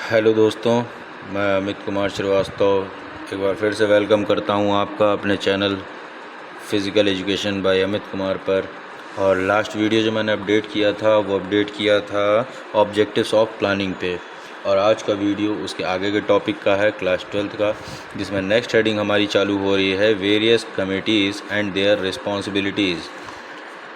Hello दोस्तों, मैं अमित कुमार श्रीवास्तव एक बार फिर से वेलकम करता हूं आपका अपने channel physical education by Amit Kumar पर। और लास्ट वीडियो जो मैंने अपडेट किया था वो अपडेट किया था ऑब्जेक्टिव्स ऑफ प्लानिंग पे, और आज का वीडियो उसके आगे के टॉपिक का है क्लास 12th का, जिसमें नेक्स्ट हेडिंग हमारी चालू हो रही है various committees and their responsibilities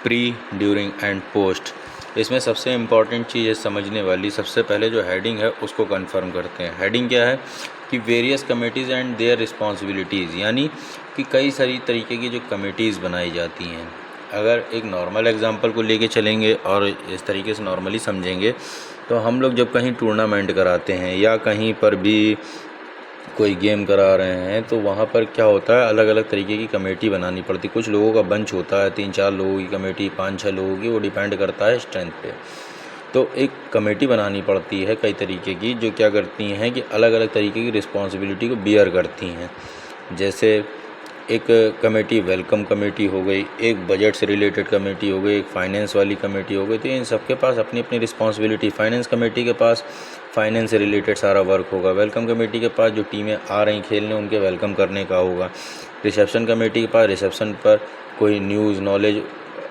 pre, during and post. इसमें सबसे इम्पॉर्टेंट चीज़ है समझने वाली, सबसे पहले जो हेडिंग है उसको कंफर्म करते हैं। हेडिंग क्या है कि various committees and their responsibilities, यानी कि कई सारी तरीके की जो कमेटीज़ बनाई जाती हैं। अगर एक नॉर्मल एग्जांपल को लेके चलेंगे और इस तरीके से नॉर्मली समझेंगे तो हम लोग जब कहीं टूर्नामेंट कराते हैं या कहीं पर भी कोई गेम करा रहे हैं तो वहाँ पर क्या होता है, अलग अलग तरीके की कमेटी बनानी पड़ती। कुछ लोगों का बंच होता है, 3-4 लोगों की कमेटी, 5-6 लोगों की, वो डिपेंड करता है स्ट्रेंथ पे। तो एक कमेटी बनानी पड़ती है कई तरीके की, जो क्या करती हैं कि अलग अलग तरीके की रिस्पॉन्सिबिलिटी को बियर करती हैं। जैसे एक कमेटी वेलकम कमेटी हो गई, एक बजट से रिलेटेड कमेटी हो गई, एक फाइनेंस वाली कमेटी हो गई। तो इन सबके पास अपनी अपनी रिस्पॉन्सिबिलिटी। फाइनेंस कमेटी के पास फाइनेंस से रिलेटेड सारा वर्क होगा, वेलकम कमेटी के पास जो टीमें आ रही खेलने उनके वेलकम करने का होगा, रिसेप्शन कमेटी के पास रिसेप्शन पर कोई न्यूज़ नॉलेज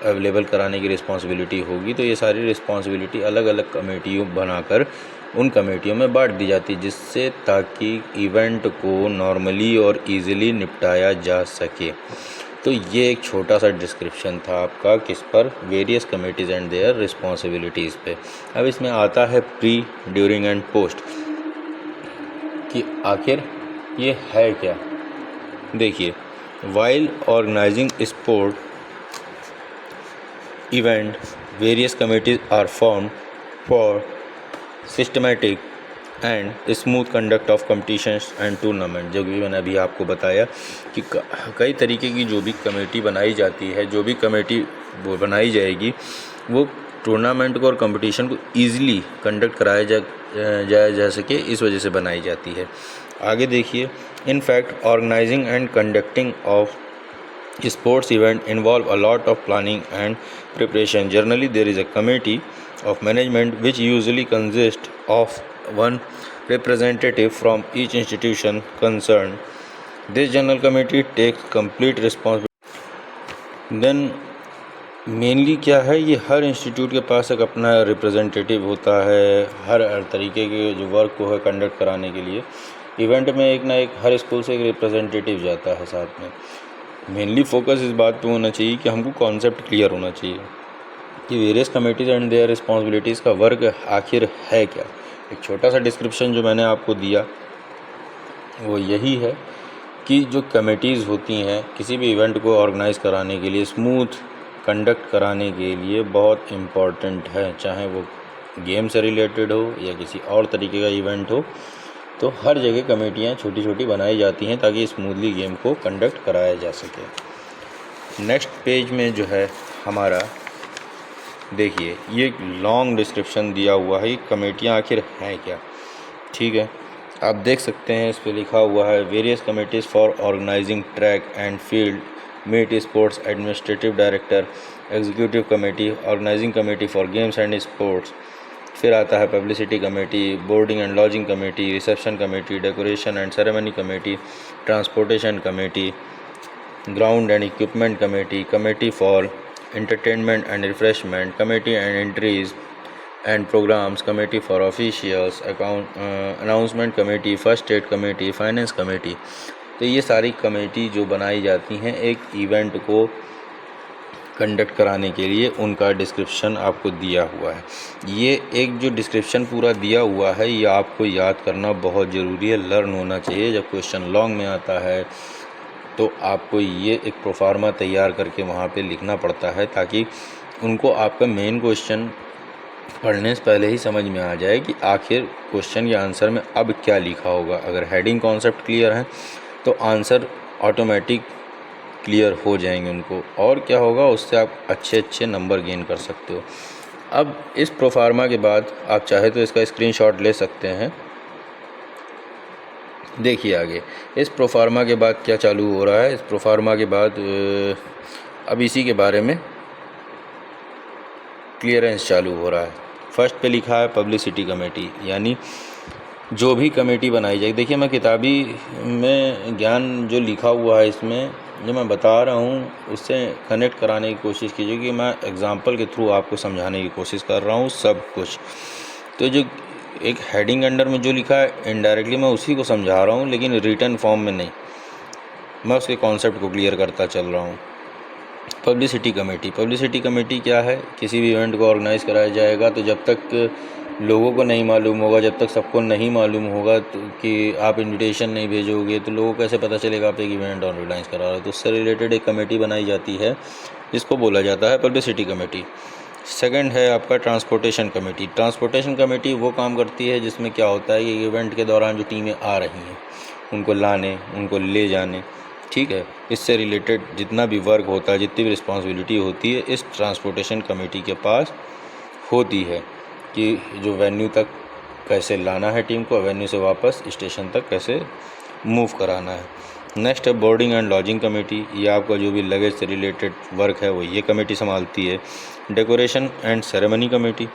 अवेलेबल कराने की रिस्पॉन्सिबिलिटी होगी। तो ये सारी रिस्पॉन्सिबिलिटी अलग अलग कमेटियों बनाकर उन कमेटियों में बांट दी जाती है, जिससे ताकि इवेंट को नॉर्मली और इजीली निपटाया जा सके। तो ये एक छोटा सा डिस्क्रिप्शन था आपका किस पर, various committees and their responsibilities पे। अब इसमें आता है प्री, ड्यूरिंग एंड पोस्ट, कि आखिर ये है क्या। देखिए, while organising sport event, various committees are formed for systematic and smooth conduct of competitions and tournament। जो भी मैंने अभी आपको बताया कि कई तरीके की जो भी कमेटी बनाई जाती है, जो भी कमेटी वो बनाई जाएगी, वो टूर्नामेंट को और कंपटीशन को ईज़िली कंडक्ट कराया जा सके, इस वजह से बनाई जाती है। आगे देखिए, in fact organising and conducting of sports event involve a lot of planning and preparation. Generally, there is a committee of management which usually consists of one representative from each institution concerned. This general committee takes complete responsibility. Then mainly क्या है, ये हर institute के पास एक अपना representative होता है हर तरीके के जो वर्क को है कंडक्ट कराने के लिए। इवेंट में एक ना एक हर स्कूल से एक रिप्रेजेंटेटिव जाता है साथ में। मेनली फोकस इस बात पे होना चाहिए कि हमको कॉन्सेप्ट क्लियर होना चाहिए कि various committees and their responsibilities का वर्क आखिर है क्या। एक छोटा सा डिस्क्रिप्शन जो मैंने आपको दिया वो यही है कि जो कमेटीज़ होती हैं किसी भी इवेंट को ऑर्गेनाइज़ कराने के लिए, स्मूथ कंडक्ट कराने के लिए बहुत इम्पॉर्टेंट है। चाहे वो गेम से रिलेटेड हो या किसी और तरीके का इवेंट हो, तो हर जगह कमेटियाँ छोटी छोटी बनाई जाती हैं ताकि स्मूथली गेम को कंडक्ट कराया जा सके। नेक्स्ट पेज में जो है हमारा, देखिए ये एक लॉन्ग डिस्क्रिप्शन दिया हुआ है कि कमेटियाँ आखिर हैं क्या। ठीक है, आप देख सकते हैं इस पर लिखा हुआ है various committees for organising track and field meet sports administrative director, executive committee, organising committee for games and sports. फिर आता है publicity committee, boarding and lodging committee, reception committee, decoration and ceremony committee, transportation committee, ground and equipment committee, committee for entertainment and refreshment, committee and entries and programs, committee for officials, announcement committee, first aid committee, finance committee। तो ये सारी committee जो बनाई जाती हैं एक event को conduct कराने के लिए, उनका डिस्क्रिप्शन आपको दिया हुआ है। ये एक जो डिस्क्रिप्शन पूरा दिया हुआ है ये आपको याद करना बहुत ज़रूरी है, लर्न होना चाहिए। जब क्वेश्चन लॉन्ग में आता है तो आपको ये एक प्रोफार्मा तैयार करके वहाँ पे लिखना पड़ता है ताकि उनको आपका मेन क्वेश्चन पढ़ने से पहले ही समझ में आ जाए कि आखिर क्वेश्चन या आंसर में अब क्या लिखा होगा। अगर हेडिंग कॉन्सेप्ट क्लियर है तो आंसर ऑटोमेटिक क्लियर हो जाएंगे उनको, और क्या होगा उससे आप अच्छे नंबर गेन कर सकते हो। अब इस प्रोफार्मा के बाद आप चाहे तो इसका स्क्रीनशॉट ले सकते हैं। देखिए आगे इस प्रोफार्मा के बाद क्या चालू हो रहा है। इस प्रोफार्मा के बाद अब इसी के बारे में क्लियरेंस चालू हो रहा है। फर्स्ट पे लिखा है पब्लिसिटी कमेटी, यानी जो भी कमेटी बनाई जाए, देखिए मैं किताबी में ज्ञान जो लिखा हुआ है इसमें जो मैं बता रहा हूँ उससे कनेक्ट कराने की कोशिश कीजिए कि मैं एग्जांपल के थ्रू आपको समझाने की कोशिश कर रहा हूँ सब कुछ। तो जो एक हेडिंग अंडर में जो लिखा है इनडायरेक्टली मैं उसी को समझा रहा हूँ, लेकिन रिटन फॉर्म में नहीं, मैं उसके कॉन्सेप्ट को क्लियर करता चल रहा हूँ। पब्लिसिटी कमेटी, पब्लिसिटी कमेटी क्या है? किसी भी इवेंट को ऑर्गेनाइज़ कराया जाएगा तो जब तक लोगों को नहीं मालूम होगा, जब तक सबको नहीं मालूम होगा तो कि आप इनविटेशन नहीं भेजोगे तो लोगों को कैसे पता चलेगा आप एक इवेंट ऑर्गेनाइज़ करा रहे हो। तो उससे रिलेटेड एक कमेटी बनाई जाती है जिसको बोला जाता है पब्लिसिटी कमेटी। सेकंड है आपका ट्रांसपोर्टेशन कमेटी। ट्रांसपोर्टेशन कमेटी वो काम करती है जिसमें क्या होता है कि इवेंट के दौरान जो टीमें आ रही हैं उनको लाने, उनको ले जाने, ठीक है, इससे रिलेटेड जितना भी वर्क होता है, जितनी भी रिस्पॉन्सिबिलिटी होती है इस ट्रांसपोर्टेशन कमेटी के पास होती है कि जो वेन्यू तक कैसे लाना है टीम को, वेन्यू से वापस स्टेशन तक कैसे मूव कराना है। नेक्स्ट है बोर्डिंग एंड लॉजिंग कमेटी। ये आपका जो भी लगेज से रिलेटेड वर्क है वो ये कमेटी संभालती है। डेकोरेशन एंड सेरेमनी कमेटी,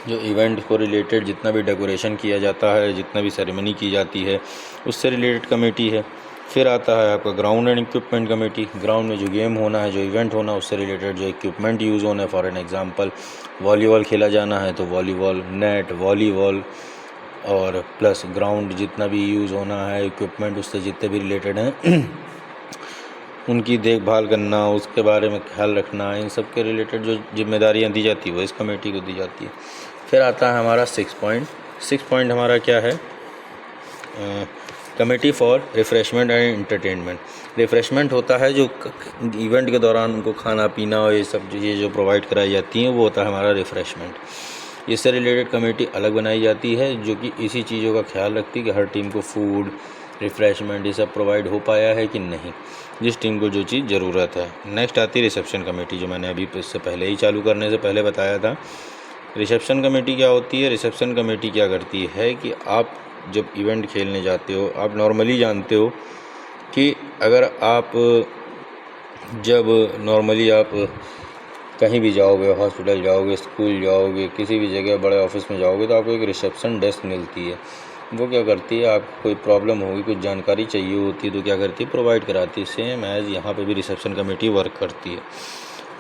जो इवेंट को रिलेटेड जितना भी डेकोरेशन किया जाता है, जितना भी सेरेमनी की जाती है उससे रिलेटेड कमेटी है। फिर आता है आपका ground and equipment committee. Ground में जो गेम होना है, जो इवेंट होना है उससे रिलेटेड जो इक्विपमेंट यूज़ होना है, फॉर एन एग्जांपल वॉलीबॉल खेला जाना है तो वॉलीबॉल नेट, वॉलीबॉल और प्लस ग्राउंड जितना भी यूज़ होना है, इक्विपमेंट उससे जितने भी रिलेटेड हैं उनकी देखभाल करना, उसके बारे में ख्याल रखना, इन सब के रिलेटेड जो जिम्मेदारियाँ दी जाती है वो इस कमेटी को दी जाती है। फिर आता है हमारा 6 पॉइंट हमारा क्या है? Committee for refreshment and entertainment. Refreshment होता है जो इवेंट के दौरान उनको खाना पीना और ये सब ये जो प्रोवाइड कराई जाती हैं वो होता है हमारा रिफ़्रेशमेंट। इससे रिलेटेड कमेटी अलग बनाई जाती है जो कि इसी चीज़ों का ख्याल रखती है कि हर टीम को फूड, रिफ़्रेशमेंट ये सब प्रोवाइड हो पाया है कि नहीं, जिस टीम को जो चीज़ ज़रूरत है। नेक्स्ट आती है रिसेप्शन कमेटी, जो मैंने अभी इससे पहले ही चालू करने से पहले बताया था। रिसेप्शन कमेटी क्या होती है? रिसेप्शन कमेटी क्या करती है कि आप जब इवेंट खेलने जाते हो, आप नॉर्मली जानते हो कि अगर आप जब नॉर्मली आप कहीं भी जाओगे, हॉस्पिटल जाओगे, स्कूल जाओगे, किसी भी जगह बड़े ऑफिस में जाओगे तो आपको एक रिसेप्शन डेस्क मिलती है। वो क्या करती है, आपको कोई प्रॉब्लम होगी, कुछ जानकारी चाहिए होती है तो क्या करती है, प्रोवाइड कराती है। सेम एज़ यहाँ पे भी रिसेप्शन कमेटी वर्क करती है।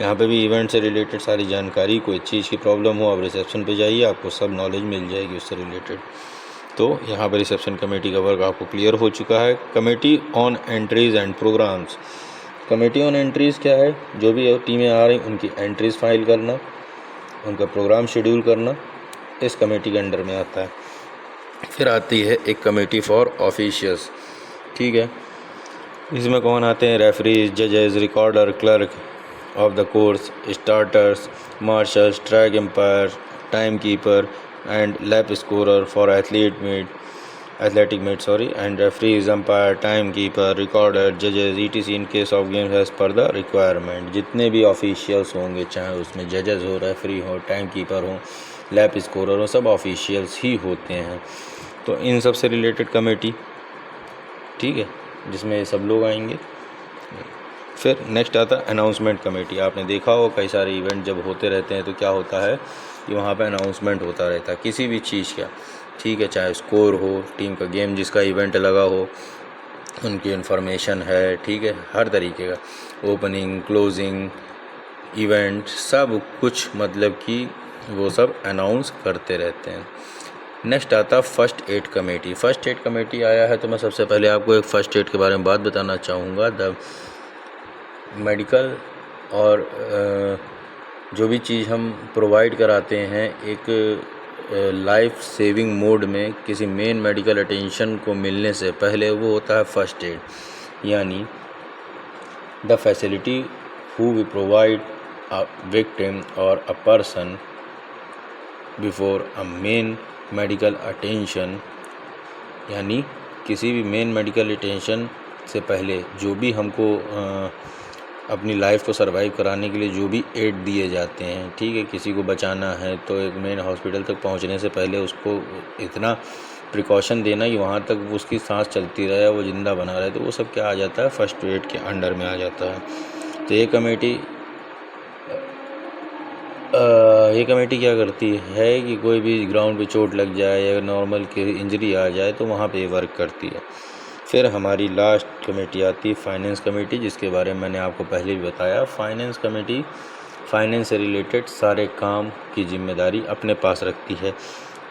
यहाँ पे भी इवेंट से रिलेटेड सारी जानकारी, कोई चीज़ की प्रॉब्लम हो आप रिसेप्शन पे जाइए, आपको सब नॉलेज मिल जाएगी उससे रिलेटेड। तो यहाँ पर रिसेप्शन कमेटी का वर्क आपको क्लियर हो चुका है। Committee on entries and programmes. Committee on entries क्या है? जो भी टीमें आ रही उनकी एंट्रीज़ फाइल करना, उनका प्रोग्राम शेड्यूल करना इस कमेटी के अंडर में आता है। फिर आती है एक कमेटी फॉर ऑफिशियल्स, ठीक है। इसमें कौन आते हैं? रेफरीज, जजेस, recorder, clerk of the course, starters, marshals, track umpire, time keeper and lap scorer for athletic meet and referees, umpire, time keeper, recorder, judges etc in case of games as per the requirement। जितने भी officials होंगे, चाहे उसमें जजेस हो, referee हो, time keeper हो, lap scorer हो, सब ऑफिशियल्स ही होते हैं। तो इन सब से रिलेटेड कमेटी, ठीक है, जिसमें सब लोग आएंगे। फिर नेक्स्ट आता है अनाउंसमेंट कमेटी। आपने देखा हो कई सारे इवेंट जब होते रहते हैं तो क्या होता है कि वहाँ पे अनाउंसमेंट होता रहता है किसी भी चीज़ का, ठीक है, चाहे स्कोर हो, टीम का गेम जिसका इवेंट लगा हो उनकी इन्फॉर्मेशन है, ठीक है, हर तरीके का, ओपनिंग, क्लोजिंग, इवेंट, सब कुछ, मतलब कि वो सब अनाउंस करते रहते हैं। नेक्स्ट आता first aid committee. First aid committee आया है तो मैं सबसे पहले आपको एक फ़र्स्ट एड के बारे में बात बताना चाहूँगा। द मेडिकल और जो भी चीज़ हम प्रोवाइड कराते हैं एक लाइफ सेविंग मोड में किसी मेन मेडिकल अटेंशन को मिलने से पहले, वो होता है फर्स्ट एड, यानी the facility who we provide a victim और a person before a main medical attention, यानी किसी भी मेन मेडिकल अटेंशन से पहले जो भी हमको अपनी लाइफ को सरवाइव कराने के लिए जो भी एड दिए जाते हैं, ठीक है, किसी को बचाना है तो एक मेन हॉस्पिटल तक पहुंचने से पहले उसको इतना प्रिकॉशन देना कि वहाँ तक उसकी सांस चलती रहे, वो ज़िंदा बना रहे, तो वो सब क्या आ जाता है, फर्स्ट एड के अंडर में आ जाता है। तो ये कमेटी ये कमेटी क्या करती है कि कोई भी ग्राउंड पे चोट लग जाए या नॉर्मल की इंजरी आ जाए तो वहाँ पे वर्क करती है। फिर हमारी लास्ट कमेटी आती है फाइनेंस कमेटी, जिसके बारे में मैंने आपको पहले भी बताया। फाइनेंस कमेटी फाइनेंस से रिलेटेड सारे काम की जिम्मेदारी अपने पास रखती है।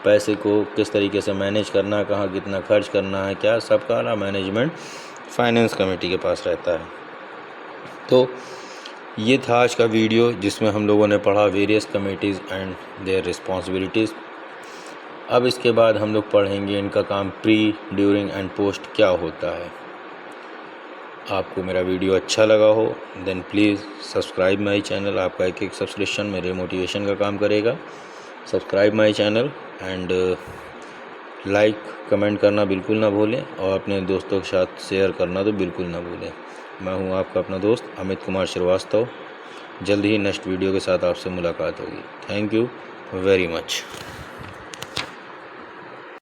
पैसे को किस तरीके से मैनेज करना, कहाँ कितना खर्च करना है, क्या सबका मैनेजमेंट फाइनेंस कमेटी के पास रहता है। तो ये था आज का वीडियो जिसमें हम लोगों ने पढ़ा various committees and their responsibilities. अब इसके बाद हम लोग पढ़ेंगे इनका काम प्री, ड्यूरिंग एंड पोस्ट क्या होता है। आपको मेरा वीडियो अच्छा लगा हो then please subscribe my channel. आपका एक सब्सक्रिप्शन मेरे मोटिवेशन का काम करेगा। Subscribe my channel and like comment करना बिल्कुल ना भूलें और अपने दोस्तों के साथ शेयर करना तो बिल्कुल ना भूलें। मैं हूं आपका अपना दोस्त अमित कुमार श्रीवास्तव। जल्द ही नेक्स्ट वीडियो के साथ आपसे मुलाकात होगी। Thank you very much.